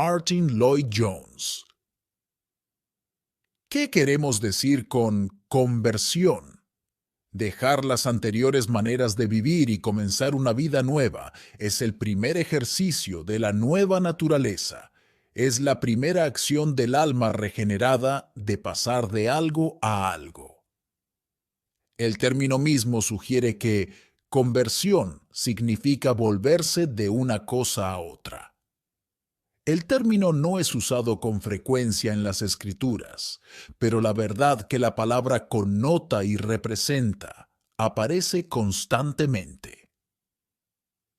Martin Lloyd Jones. ¿Qué queremos decir con conversión? Dejar las anteriores maneras de vivir y comenzar una vida nueva es el primer ejercicio de la nueva naturaleza. Es la primera acción del alma regenerada de pasar de algo a algo. El término mismo sugiere que conversión significa volverse de una cosa a otra. El término no es usado con frecuencia en las Escrituras, pero la verdad que la palabra connota y representa aparece constantemente.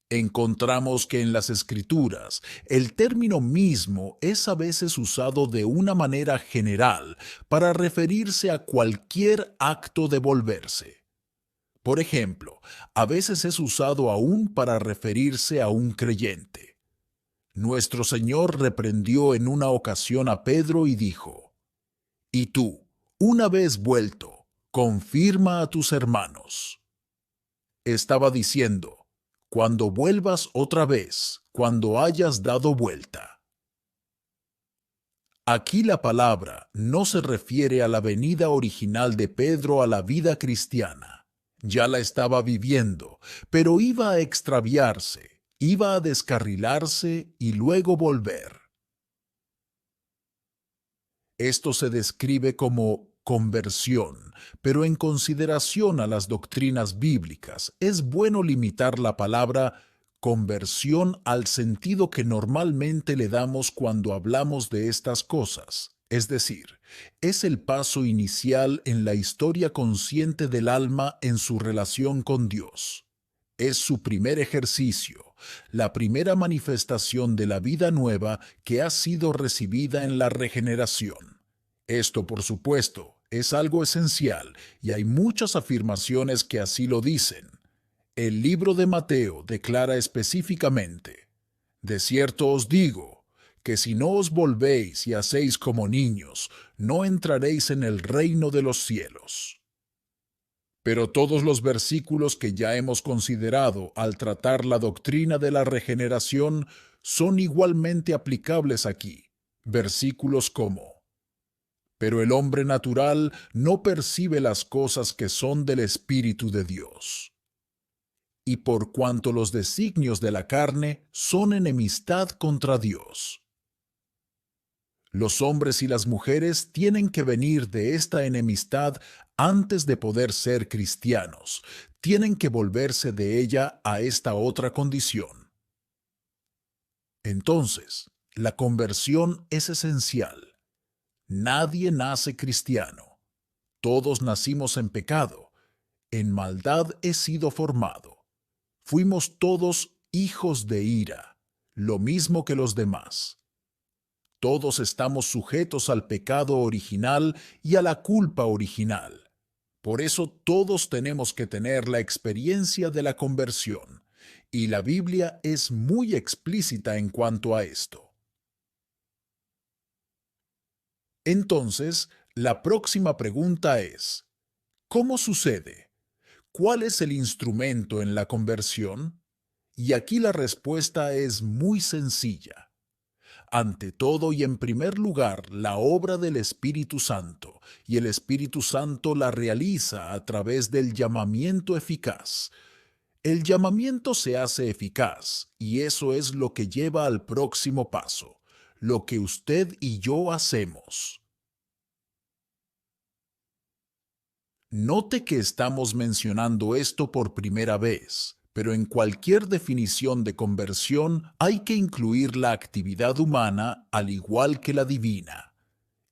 Encontramos que en las Escrituras el término mismo es a veces usado de una manera general para referirse a cualquier acto de volverse. Por ejemplo, a veces es usado aún para referirse a un creyente. Nuestro Señor reprendió en una ocasión a Pedro y dijo: «Y tú, una vez vuelto, confirma a tus hermanos». Estaba diciendo: cuando vuelvas otra vez, cuando hayas dado vuelta. Aquí la palabra no se refiere a la venida original de Pedro a la vida cristiana. Ya la estaba viviendo, pero iba a extraviarse, iba a descarrilarse y luego volver. Esto se describe como conversión, pero en consideración a las doctrinas bíblicas, es bueno limitar la palabra conversión al sentido que normalmente le damos cuando hablamos de estas cosas. Es decir, es el paso inicial en la historia consciente del alma en su relación con Dios. Es su primer ejercicio, la primera manifestación de la vida nueva que ha sido recibida en la regeneración. Esto, por supuesto, es algo esencial y hay muchas afirmaciones que así lo dicen. El libro de Mateo declara específicamente: «De cierto os digo, que si no os volvéis y hacéis como niños, no entraréis en el reino de los cielos». Pero todos los versículos que ya hemos considerado al tratar la doctrina de la regeneración son igualmente aplicables aquí. Versículos como: «Pero el hombre natural no percibe las cosas que son del Espíritu de Dios. Y por cuanto los designios de la carne son enemistad contra Dios». Los hombres y las mujeres tienen que venir de esta enemistad antes de poder ser cristianos. Tienen que volverse de ella a esta otra condición. Entonces, la conversión es esencial. Nadie nace cristiano. Todos nacimos en pecado. En maldad he sido formado. Fuimos todos hijos de ira, lo mismo que los demás. Todos estamos sujetos al pecado original y a la culpa original. Por eso todos tenemos que tener la experiencia de la conversión, y la Biblia es muy explícita en cuanto a esto. Entonces, la próxima pregunta es: ¿cómo sucede? ¿Cuál es el instrumento en la conversión? Y aquí la respuesta es muy sencilla. Ante todo y en primer lugar, la obra del Espíritu Santo, y el Espíritu Santo la realiza a través del llamamiento eficaz. El llamamiento se hace eficaz, y eso es lo que lleva al próximo paso, lo que usted y yo hacemos. Note que estamos mencionando esto por primera vez, pero en cualquier definición de conversión hay que incluir la actividad humana al igual que la divina.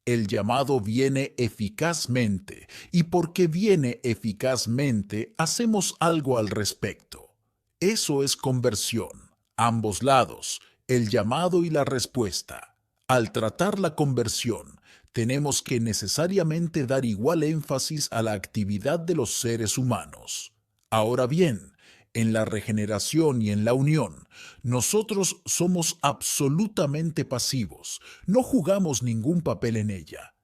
El llamado viene eficazmente, y porque viene eficazmente, hacemos algo al respecto. Eso es conversión, ambos lados, el llamado y la respuesta. Al tratar la conversión, tenemos que necesariamente dar igual énfasis a la actividad de los seres humanos. Ahora bien, en la regeneración y en la unión, nosotros somos absolutamente pasivos, no jugamos ningún papel en ella.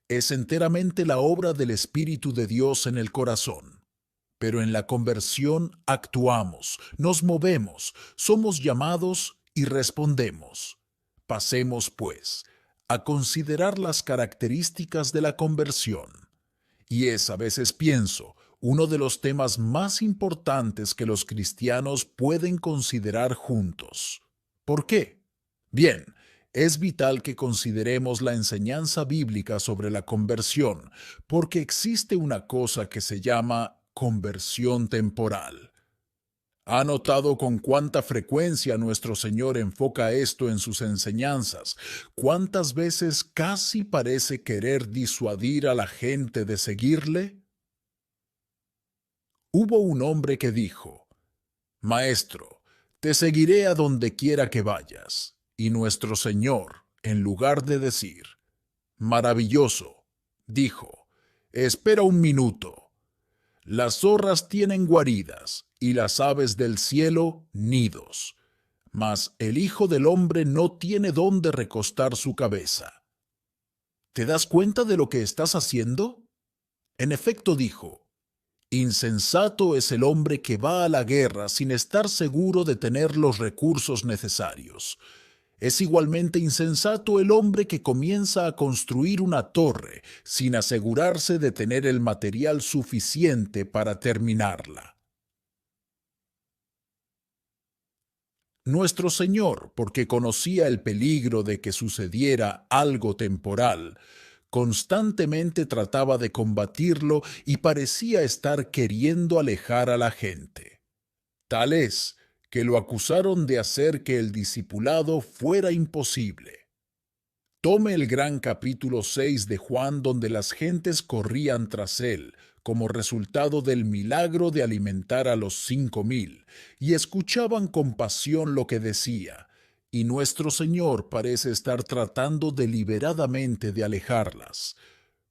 Es enteramente la obra del Espíritu de Dios en el corazón. Pero en la conversión actuamos, nos movemos, somos llamados Y respondemos, pasemos, pues, a considerar las características de la conversión. Y es, a veces pienso, uno de los temas más importantes que los cristianos pueden considerar juntos. ¿Por qué? Bien, es vital que consideremos la enseñanza bíblica sobre la conversión, porque existe una cosa que se llama conversión temporal. ¿Ha notado con cuánta frecuencia nuestro Señor enfoca esto en sus enseñanzas? ¿Cuántas veces casi parece querer disuadir a la gente de seguirle? Hubo un hombre que dijo, Maestro, te seguiré a donde quiera que vayas. Y nuestro Señor, en lugar de decir, Maravilloso, dijo, Espera un minuto. Las zorras tienen guaridas y las aves del cielo nidos, mas el Hijo del Hombre no tiene dónde recostar su cabeza. ¿Te das cuenta de lo que estás haciendo? En efecto dijo, insensato es el hombre que va a la guerra sin estar seguro de tener los recursos necesarios. Es igualmente insensato el hombre que comienza a construir una torre sin asegurarse de tener el material suficiente para terminarla. Nuestro Señor, porque conocía el peligro de que sucediera algo temporal, constantemente trataba de combatirlo y parecía estar queriendo alejar a la gente. Tal es que lo acusaron de hacer que el discipulado fuera imposible. Tome el gran capítulo 6 de Juan, donde las gentes corrían tras él como resultado del milagro de alimentar a los 5,000, y escuchaban con pasión lo que decía, y nuestro Señor parece estar tratando deliberadamente de alejarlas.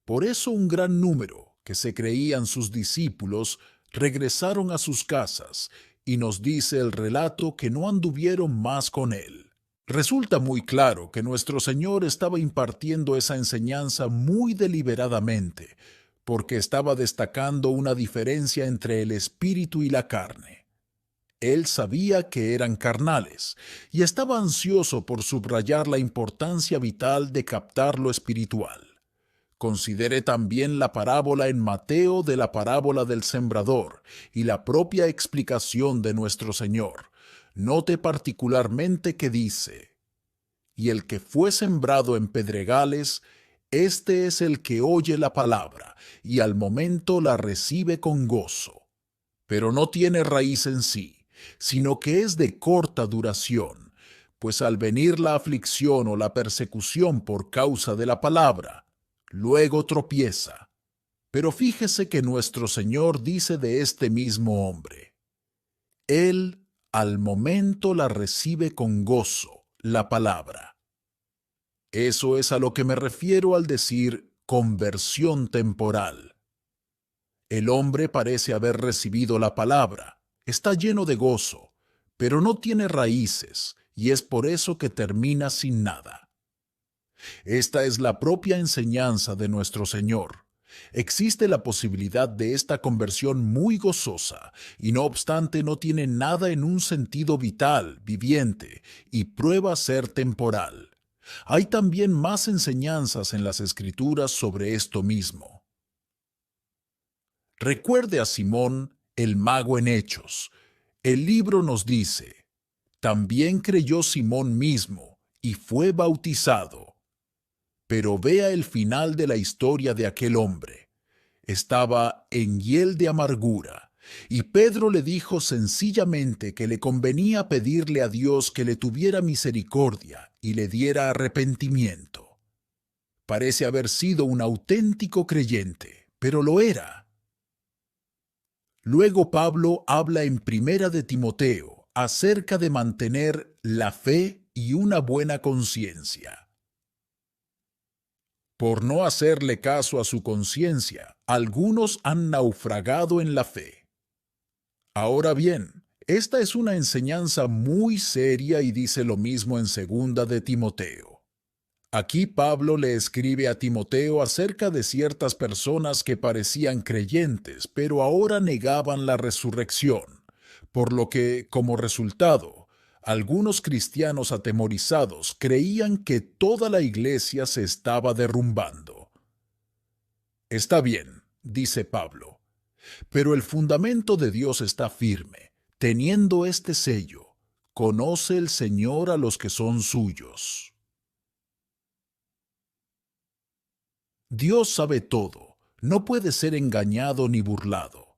Por eso un gran número, que se creían sus discípulos, regresaron a sus casas, y nos dice el relato que no anduvieron más con él. Resulta muy claro que nuestro Señor estaba impartiendo esa enseñanza muy deliberadamente, porque estaba destacando una diferencia entre el espíritu y la carne. Él sabía que eran carnales, y estaba ansioso por subrayar la importancia vital de captar lo espiritual. Considere también la parábola en Mateo de la parábola del sembrador y la propia explicación de nuestro Señor. Note particularmente que dice, y el que fue sembrado en pedregales, este es el que oye la palabra y al momento la recibe con gozo, pero no tiene raíz en sí, sino que es de corta duración, pues al venir la aflicción o la persecución por causa de la palabra, luego tropieza. Pero fíjese que nuestro Señor dice de este mismo hombre, Él al momento la recibe con gozo, la palabra. Eso es a lo que me refiero al decir conversión temporal. El hombre parece haber recibido la palabra, está lleno de gozo, pero no tiene raíces, y es por eso que termina sin nada. Esta es la propia enseñanza de nuestro Señor. Existe la posibilidad de esta conversión muy gozosa, y no obstante no tiene nada en un sentido vital, viviente, y prueba ser temporal. Hay también más enseñanzas en las Escrituras sobre esto mismo. Recuerde a Simón, el mago en Hechos. El libro nos dice, también creyó Simón mismo, y fue bautizado. Pero vea el final de la historia de aquel hombre. Estaba en hiel de amargura, y Pedro le dijo sencillamente que le convenía pedirle a Dios que le tuviera misericordia y le diera arrepentimiento. Parece haber sido un auténtico creyente, pero lo era. Luego Pablo habla en Primera de Timoteo acerca de mantener la fe y una buena conciencia. Por no hacerle caso a su conciencia, algunos han naufragado en la fe. Ahora bien, esta es una enseñanza muy seria y dice lo mismo en Segunda de Timoteo. Aquí Pablo le escribe a Timoteo acerca de ciertas personas que parecían creyentes, pero ahora negaban la resurrección, por lo que, como resultado, Algunos cristianos atemorizados creían que toda la iglesia se estaba derrumbando. Está bien, dice Pablo, pero el fundamento de Dios está firme. Teniendo este sello, conoce el Señor a los que son suyos. Dios sabe todo, no puede ser engañado ni burlado.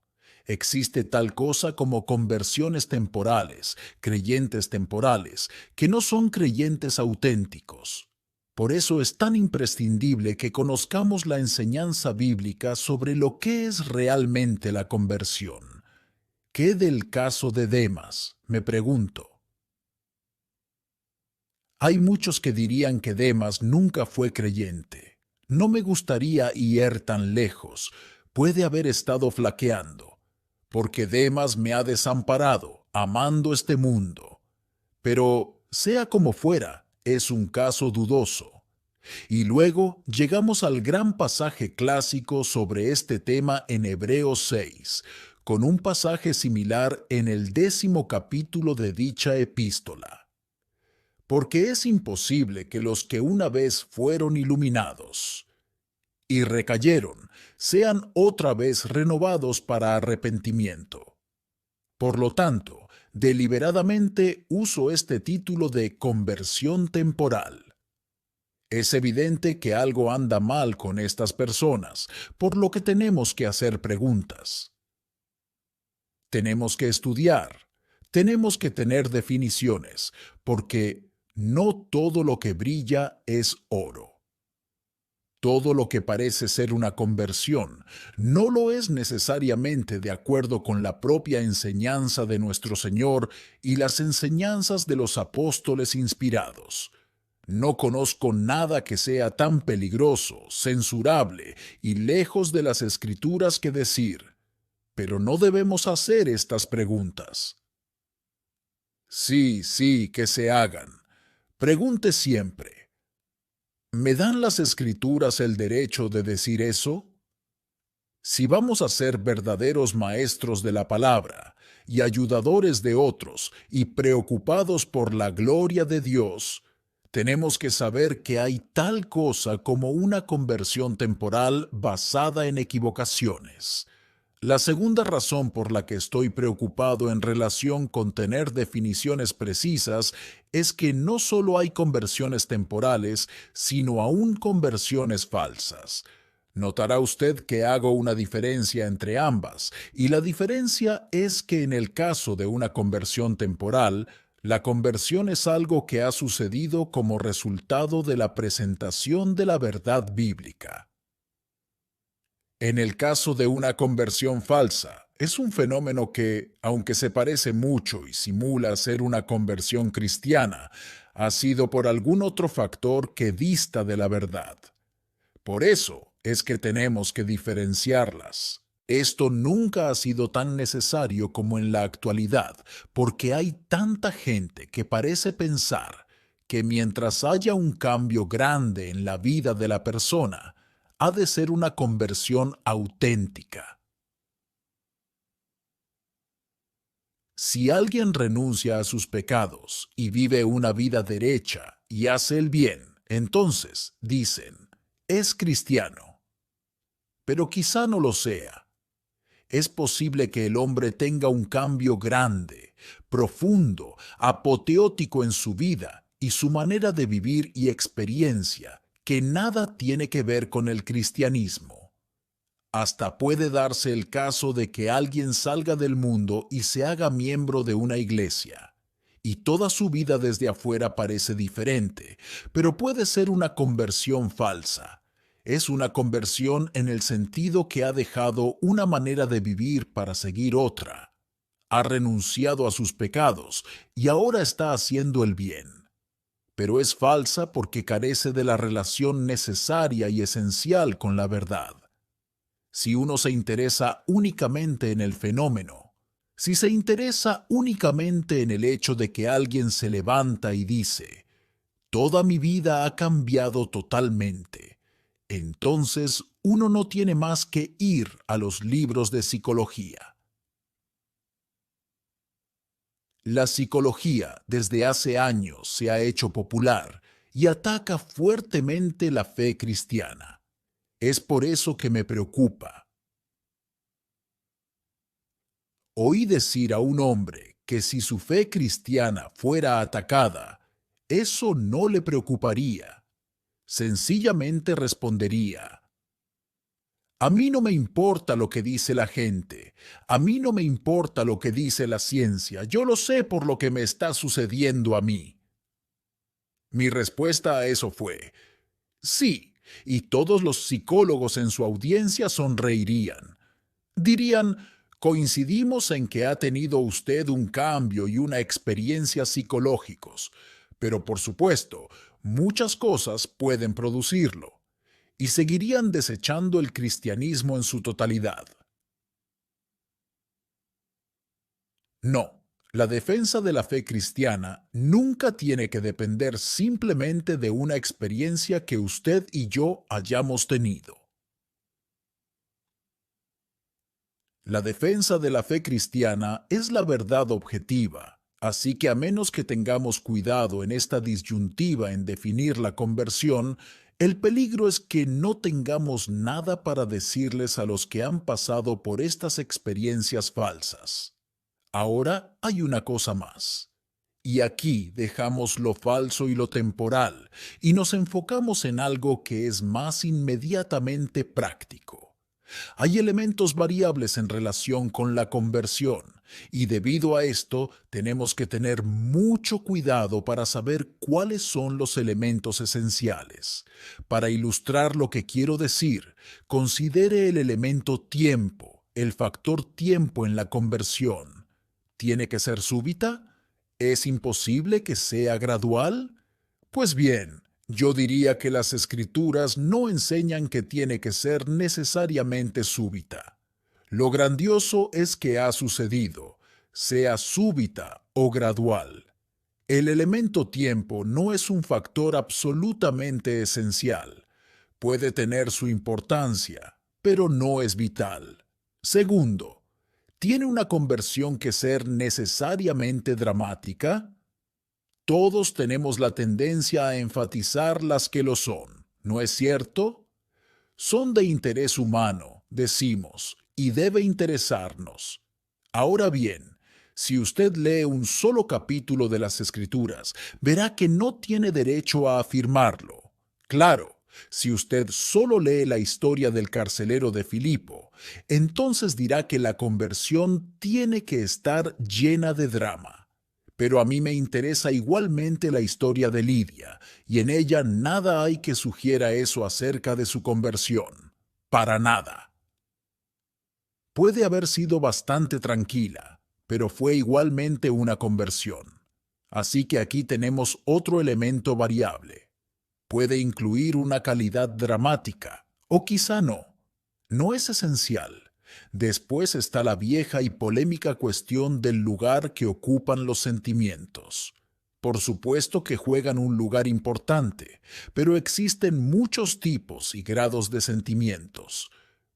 Existe tal cosa como conversiones temporales, creyentes temporales, que no son creyentes auténticos. Por eso es tan imprescindible que conozcamos la enseñanza bíblica sobre lo que es realmente la conversión. ¿Qué del caso de Demas? Me pregunto. Hay muchos que dirían que Demas nunca fue creyente. No me gustaría ir tan lejos. Puede haber estado flaqueando, porque Demas me ha desamparado, amando este mundo. Pero, sea como fuera, es un caso dudoso. Y luego llegamos al gran pasaje clásico sobre este tema en Hebreos 6, con un pasaje similar en el 10º capítulo de dicha epístola. Porque es imposible que los que una vez fueron iluminados y recayeron sean otra vez renovados para arrepentimiento. Por lo tanto, deliberadamente uso este título de conversión temporal. Es evidente que algo anda mal con estas personas, por lo que tenemos que hacer preguntas. Tenemos que estudiar, tenemos que tener definiciones, porque no todo lo que brilla es oro. Todo lo que parece ser una conversión no lo es necesariamente de acuerdo con la propia enseñanza de nuestro Señor y las enseñanzas de los apóstoles inspirados. No conozco nada que sea tan peligroso, censurable y lejos de las Escrituras que decir, pero no debemos hacer estas preguntas. Sí, sí, que se hagan. Pregunte siempre. ¿Me dan las Escrituras el derecho de decir eso? Si vamos a ser verdaderos maestros de la palabra y ayudadores de otros y preocupados por la gloria de Dios, tenemos que saber que hay tal cosa como una conversión temporal basada en equivocaciones. La segunda razón por la que estoy preocupado en relación con tener definiciones precisas es que no solo hay conversiones temporales, sino aún conversiones falsas. Notará usted que hago una diferencia entre ambas, y la diferencia es que en el caso de una conversión temporal, la conversión es algo que ha sucedido como resultado de la presentación de la verdad bíblica. En el caso de una conversión falsa, es un fenómeno que, aunque se parece mucho y simula ser una conversión cristiana, ha sido por algún otro factor que dista de la verdad. Por eso es que tenemos que diferenciarlas. Esto nunca ha sido tan necesario como en la actualidad, porque hay tanta gente que parece pensar que mientras haya un cambio grande en la vida de la persona, ha de ser una conversión auténtica. Si alguien renuncia a sus pecados y vive una vida derecha y hace el bien, entonces, dicen, es cristiano. Pero quizá no lo sea. Es posible que el hombre tenga un cambio grande, profundo, apoteótico en su vida y su manera de vivir y experiencia, que nada tiene que ver con el cristianismo. Hasta puede darse el caso de que alguien salga del mundo y se haga miembro de una iglesia, y toda su vida desde afuera parece diferente, pero puede ser una conversión falsa. Es una conversión en el sentido que ha dejado una manera de vivir para seguir otra. Ha renunciado a sus pecados y ahora está haciendo el bien. Pero es falsa porque carece de la relación necesaria y esencial con la verdad. Si uno se interesa únicamente en el fenómeno, si se interesa únicamente en el hecho de que alguien se levanta y dice, toda mi vida ha cambiado totalmente, entonces uno no tiene más que ir a los libros de psicología. La psicología desde hace años se ha hecho popular y ataca fuertemente la fe cristiana. Es por eso que me preocupa. Oí decir a un hombre que si su fe cristiana fuera atacada, eso no le preocuparía. Sencillamente respondería: a mí no me importa lo que dice la gente, a mí no me importa lo que dice la ciencia, yo lo sé por lo que me está sucediendo a mí. Mi respuesta a eso fue: sí, y todos los psicólogos en su audiencia sonreirían. Dirían: coincidimos en que ha tenido usted un cambio y una experiencia psicológicos, pero por supuesto, muchas cosas pueden producirlo, y seguirían desechando el cristianismo en su totalidad. No, la defensa de la fe cristiana nunca tiene que depender simplemente de una experiencia que usted y yo hayamos tenido. La defensa de la fe cristiana es la verdad objetiva, así que a menos que tengamos cuidado en esta disyuntiva en definir la conversión, el peligro es que no tengamos nada para decirles a los que han pasado por estas experiencias falsas. Ahora hay una cosa más. Y aquí dejamos lo falso y lo temporal y nos enfocamos en algo que es más inmediatamente práctico. Hay elementos variables en relación con la conversión, y debido a esto tenemos que tener mucho cuidado para saber cuáles son los elementos esenciales. Para ilustrar lo que quiero decir, considere el elemento tiempo, el factor tiempo en la conversión. ¿Tiene que ser súbita? ¿Es imposible que sea gradual? Pues bien, yo diría que las escrituras no enseñan que tiene que ser necesariamente súbita. Lo grandioso es que ha sucedido, sea súbita o gradual. El elemento tiempo no es un factor absolutamente esencial. Puede tener su importancia, pero no es vital. Segundo, ¿tiene una conversión que ser necesariamente dramática? Todos tenemos la tendencia a enfatizar las que lo son, ¿no es cierto? Son de interés humano, decimos, y debe interesarnos. Ahora bien, si usted lee un solo capítulo de las Escrituras, verá que no tiene derecho a afirmarlo. Claro, si usted solo lee la historia del carcelero de Filipo, entonces dirá que la conversión tiene que estar llena de drama. Pero a mí me interesa igualmente la historia de Lidia, y en ella nada hay que sugiera eso acerca de su conversión. Para nada. Puede haber sido bastante tranquila, pero fue igualmente una conversión. Así que aquí tenemos otro elemento variable. Puede incluir una calidad dramática, o quizá no. No es esencial. Después está la vieja y polémica cuestión del lugar que ocupan los sentimientos. Por supuesto que juegan un lugar importante, pero existen muchos tipos y grados de sentimientos.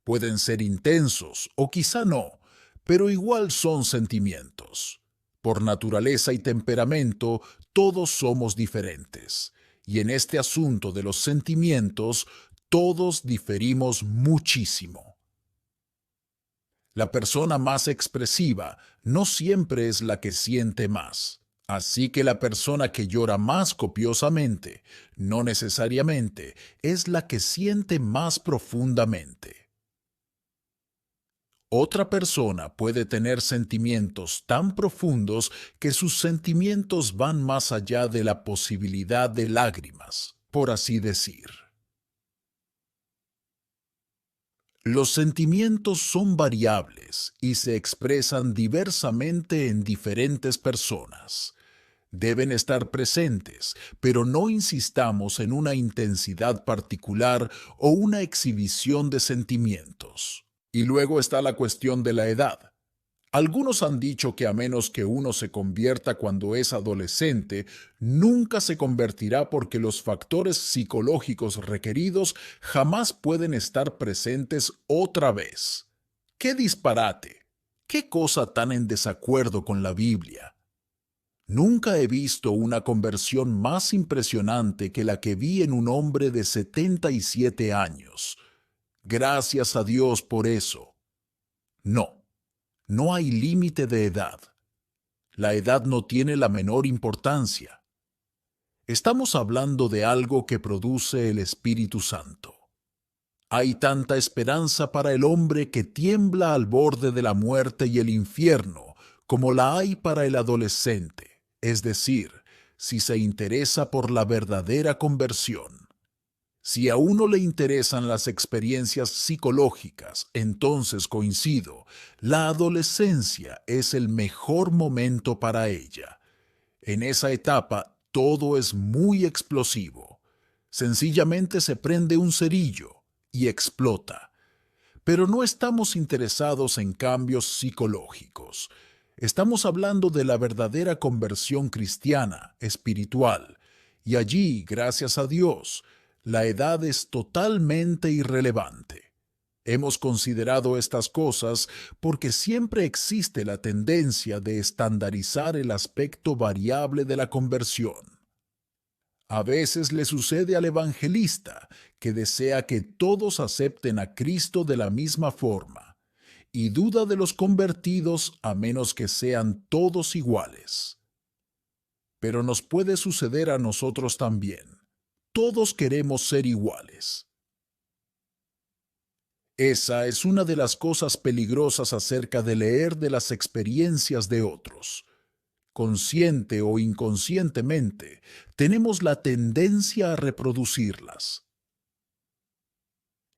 Pueden ser intensos o quizá no, pero igual son sentimientos. Por naturaleza y temperamento, todos somos diferentes. Y en este asunto de los sentimientos, todos diferimos muchísimo. La persona más expresiva no siempre es la que siente más. Así que la persona que llora más copiosamente no necesariamente es la que siente más profundamente. Otra persona puede tener sentimientos tan profundos que sus sentimientos van más allá de la posibilidad de lágrimas, por así decir. Los sentimientos son variables y se expresan diversamente en diferentes personas. Deben estar presentes, pero no insistamos en una intensidad particular o una exhibición de sentimientos. Y luego está la cuestión de la edad. Algunos han dicho que a menos que uno se convierta cuando es adolescente, nunca se convertirá porque los factores psicológicos requeridos jamás pueden estar presentes otra vez. ¡Qué disparate! ¡Qué cosa tan en desacuerdo con la Biblia! Nunca he visto una conversión más impresionante que la que vi en un hombre de 77 años. Gracias a Dios por eso. No, no hay límite de edad. La edad no tiene la menor importancia. Estamos hablando de algo que produce el Espíritu Santo. Hay tanta esperanza para el hombre que tiembla al borde de la muerte y el infierno, como la hay para el adolescente, es decir, si se interesa por la verdadera conversión. Si a uno le interesan las experiencias psicológicas, entonces coincido, la adolescencia es el mejor momento para ella. En esa etapa todo es muy explosivo. Sencillamente se prende un cerillo y explota. Pero no estamos interesados en cambios psicológicos. Estamos hablando de la verdadera conversión cristiana, espiritual. Y allí, gracias a Dios, la edad es totalmente irrelevante. Hemos considerado estas cosas porque siempre existe la tendencia de estandarizar el aspecto variable de la conversión. A veces le sucede al evangelista, que desea que todos acepten a Cristo de la misma forma, y duda de los convertidos a menos que sean todos iguales. Pero nos puede suceder a nosotros también. Todos queremos ser iguales. Esa es una de las cosas peligrosas acerca de leer de las experiencias de otros. Consciente o inconscientemente, tenemos la tendencia a reproducirlas.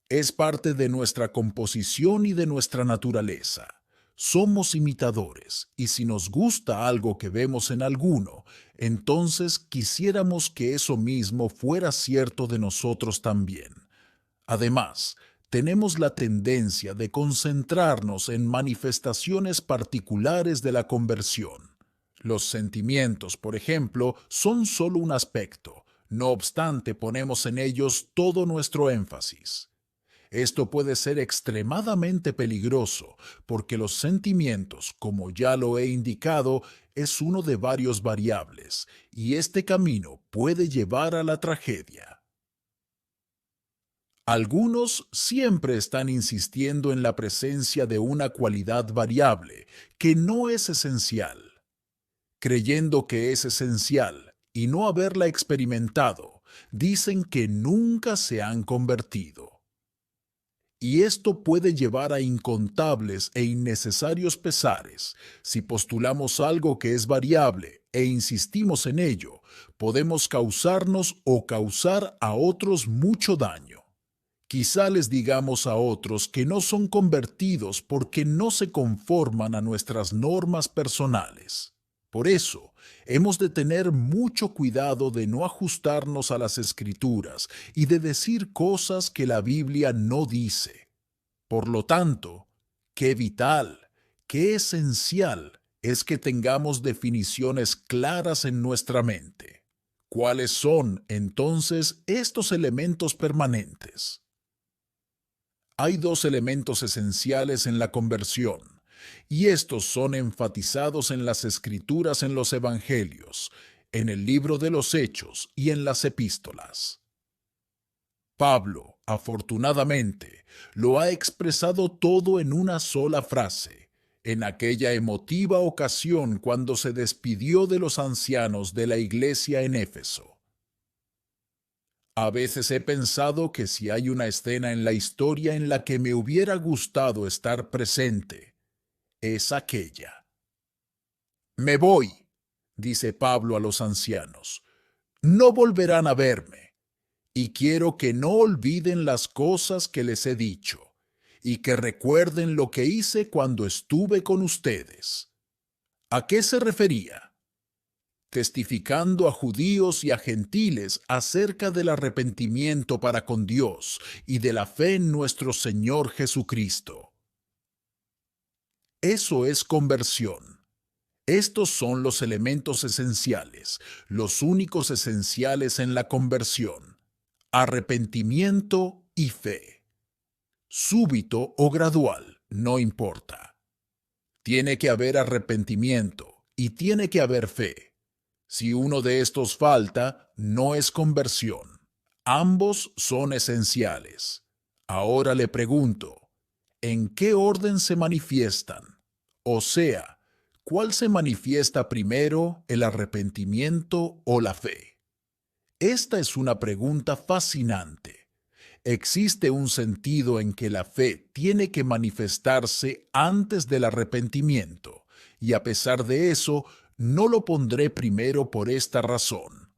Es parte de nuestra composición y de nuestra naturaleza. Somos imitadores, y si nos gusta algo que vemos en alguno, entonces quisiéramos que eso mismo fuera cierto de nosotros también. Además, tenemos la tendencia de concentrarnos en manifestaciones particulares de la conversión. Los sentimientos, por ejemplo, son solo un aspecto. No obstante, ponemos en ellos todo nuestro énfasis. Esto puede ser extremadamente peligroso, porque los sentimientos, como ya lo he indicado, es uno de varios variables, y este camino puede llevar a la tragedia. Algunos siempre están insistiendo en la presencia de una cualidad variable, que no es esencial. Creyendo que es esencial y no haberla experimentado, dicen que nunca se han convertido. Y esto puede llevar a incontables e innecesarios pesares. Si postulamos algo que es variable e insistimos en ello, podemos causarnos o causar a otros mucho daño. Quizá les digamos a otros que no son convertidos porque no se conforman a nuestras normas personales. Por eso, hemos de tener mucho cuidado de no ajustarnos a las Escrituras y de decir cosas que la Biblia no dice. Por lo tanto, qué vital, qué esencial es que tengamos definiciones claras en nuestra mente. ¿Cuáles son, entonces, estos elementos permanentes? Hay dos elementos esenciales en la conversión, y estos son enfatizados en las Escrituras en los Evangelios, en el libro de los Hechos y en las epístolas. Pablo, afortunadamente, lo ha expresado todo en una sola frase, en aquella emotiva ocasión cuando se despidió de los ancianos de la iglesia en Éfeso. A veces he pensado que si hay una escena en la historia en la que me hubiera gustado estar presente, es aquella. Me voy, dice Pablo a los ancianos. No volverán a verme, y quiero que no olviden las cosas que les he dicho, y que recuerden lo que hice cuando estuve con ustedes. ¿A qué se refería? Testificando a judíos y a gentiles acerca del arrepentimiento para con Dios y de la fe en nuestro Señor Jesucristo. Eso es conversión. Estos son los elementos esenciales, los únicos esenciales en la conversión: arrepentimiento y fe. Súbito o gradual, no importa. Tiene que haber arrepentimiento y tiene que haber fe. Si uno de estos falta, no es conversión. Ambos son esenciales. Ahora le pregunto, ¿en qué orden se manifiestan? O sea, ¿cuál se manifiesta primero, el arrepentimiento o la fe? Esta es una pregunta fascinante. Existe un sentido en que la fe tiene que manifestarse antes del arrepentimiento, y a pesar de eso, no lo pondré primero por esta razón.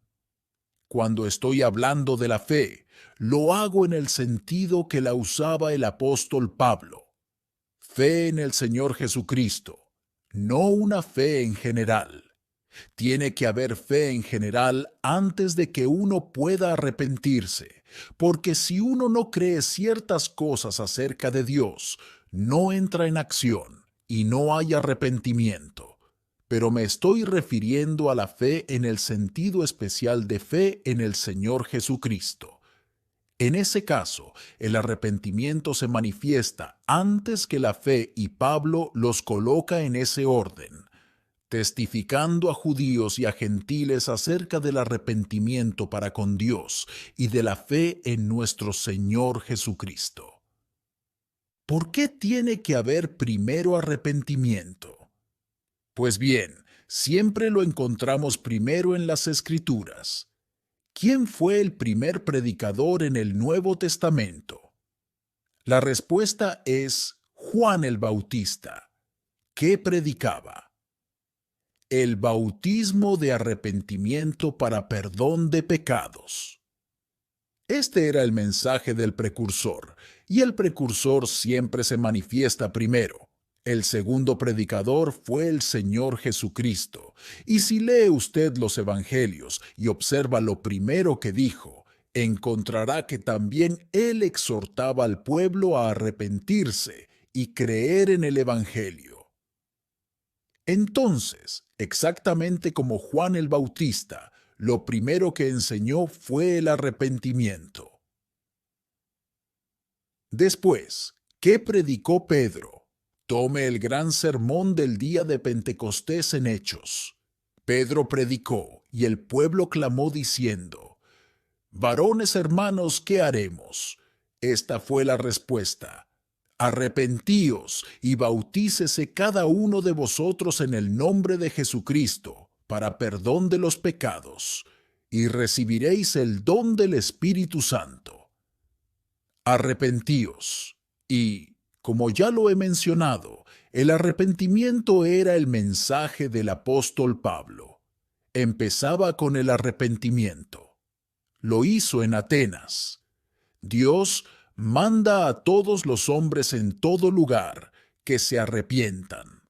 Cuando estoy hablando de la fe, lo hago en el sentido que la usaba el apóstol Pablo. Fe en el Señor Jesucristo, no una fe en general. Tiene que haber fe en general antes de que uno pueda arrepentirse, porque si uno no cree ciertas cosas acerca de Dios, no entra en acción y no hay arrepentimiento. Pero me estoy refiriendo a la fe en el sentido especial de fe en el Señor Jesucristo. En ese caso, el arrepentimiento se manifiesta antes que la fe y Pablo los coloca en ese orden, testificando a judíos y a gentiles acerca del arrepentimiento para con Dios y de la fe en nuestro Señor Jesucristo. ¿Por qué tiene que haber primero arrepentimiento? Pues bien, siempre lo encontramos primero en las Escrituras. ¿Quién fue el primer predicador en el Nuevo Testamento? La respuesta es Juan el Bautista. ¿Qué predicaba? El bautismo de arrepentimiento para perdón de pecados. Este era el mensaje del precursor, y el precursor siempre se manifiesta primero. El segundo predicador fue el Señor Jesucristo, y si lee usted los Evangelios y observa lo primero que dijo, encontrará que también él exhortaba al pueblo a arrepentirse y creer en el Evangelio. Entonces, exactamente como Juan el Bautista, lo primero que enseñó fue el arrepentimiento. Después, ¿qué predicó Pedro? Tome el gran sermón del día de Pentecostés en Hechos. Pedro predicó, y el pueblo clamó diciendo, «Varones hermanos, ¿qué haremos?» Esta fue la respuesta. Arrepentíos y bautícese cada uno de vosotros en el nombre de Jesucristo, para perdón de los pecados, y recibiréis el don del Espíritu Santo. Arrepentíos. Y, como ya lo he mencionado, el arrepentimiento era el mensaje del apóstol Pablo. Empezaba con el arrepentimiento. Lo hizo en Atenas. Dios manda a todos los hombres en todo lugar que se arrepientan.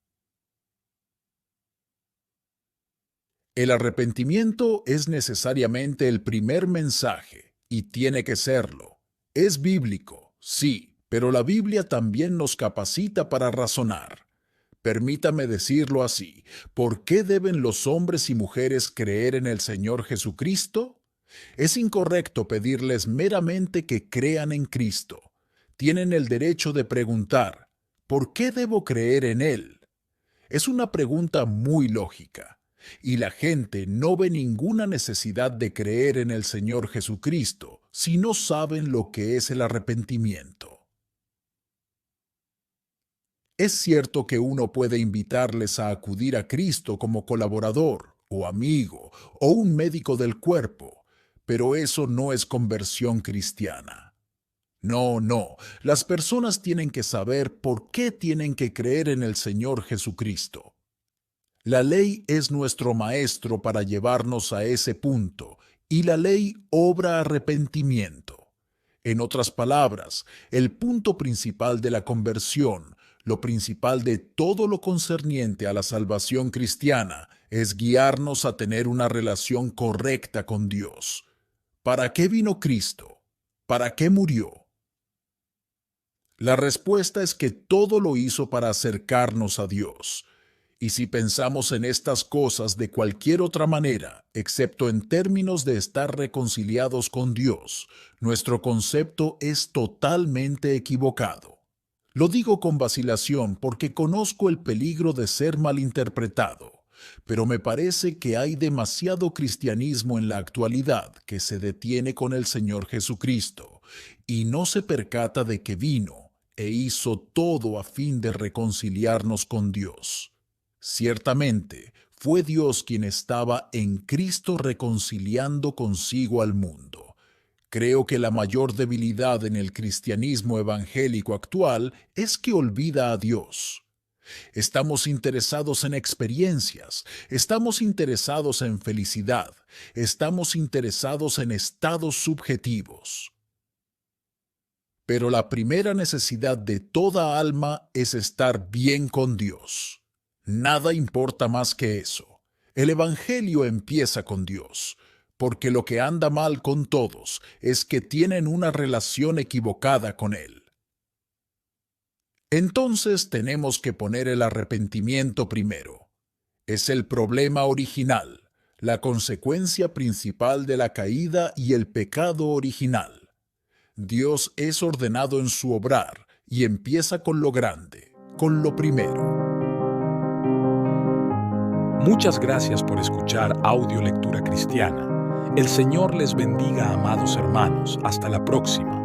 El arrepentimiento es necesariamente el primer mensaje, y tiene que serlo. Es bíblico, sí, pero la Biblia también nos capacita para razonar. Permítame decirlo así, ¿por qué deben los hombres y mujeres creer en el Señor Jesucristo? Es incorrecto pedirles meramente que crean en Cristo. Tienen el derecho de preguntar, ¿por qué debo creer en Él? Es una pregunta muy lógica, y la gente no ve ninguna necesidad de creer en el Señor Jesucristo si no saben lo que es el arrepentimiento. Es cierto que uno puede invitarles a acudir a Cristo como colaborador, o amigo, o un médico del cuerpo, pero eso no es conversión cristiana. No, no, las personas tienen que saber por qué tienen que creer en el Señor Jesucristo. La ley es nuestro maestro para llevarnos a ese punto, y la ley obra arrepentimiento. En otras palabras, el punto principal de la conversión, lo principal de todo lo concerniente a la salvación cristiana, es guiarnos a tener una relación correcta con Dios. ¿Para qué vino Cristo? ¿Para qué murió? La respuesta es que todo lo hizo para acercarnos a Dios. Y si pensamos en estas cosas de cualquier otra manera, excepto en términos de estar reconciliados con Dios, nuestro concepto es totalmente equivocado. Lo digo con vacilación porque conozco el peligro de ser malinterpretado. pero me parece que hay demasiado cristianismo en la actualidad que se detiene con el Señor Jesucristo y no se percata de que vino e hizo todo a fin de reconciliarnos con Dios. Ciertamente, fue Dios quien estaba en Cristo reconciliando consigo al mundo. Creo que la mayor debilidad en el cristianismo evangélico actual es que olvida a Dios. Estamos interesados en experiencias, estamos interesados en felicidad, estamos interesados en estados subjetivos. Pero la primera necesidad de toda alma es estar bien con Dios. Nada importa más que eso. El Evangelio empieza con Dios, porque lo que anda mal con todos es que tienen una relación equivocada con Él. Entonces tenemos que poner el arrepentimiento primero. Es el problema original, la consecuencia principal de la caída y el pecado original. Dios es ordenado en su obrar y empieza con lo grande, con lo primero. Muchas gracias por escuchar Audio Lectura Cristiana. El Señor les bendiga, amados hermanos. Hasta la próxima.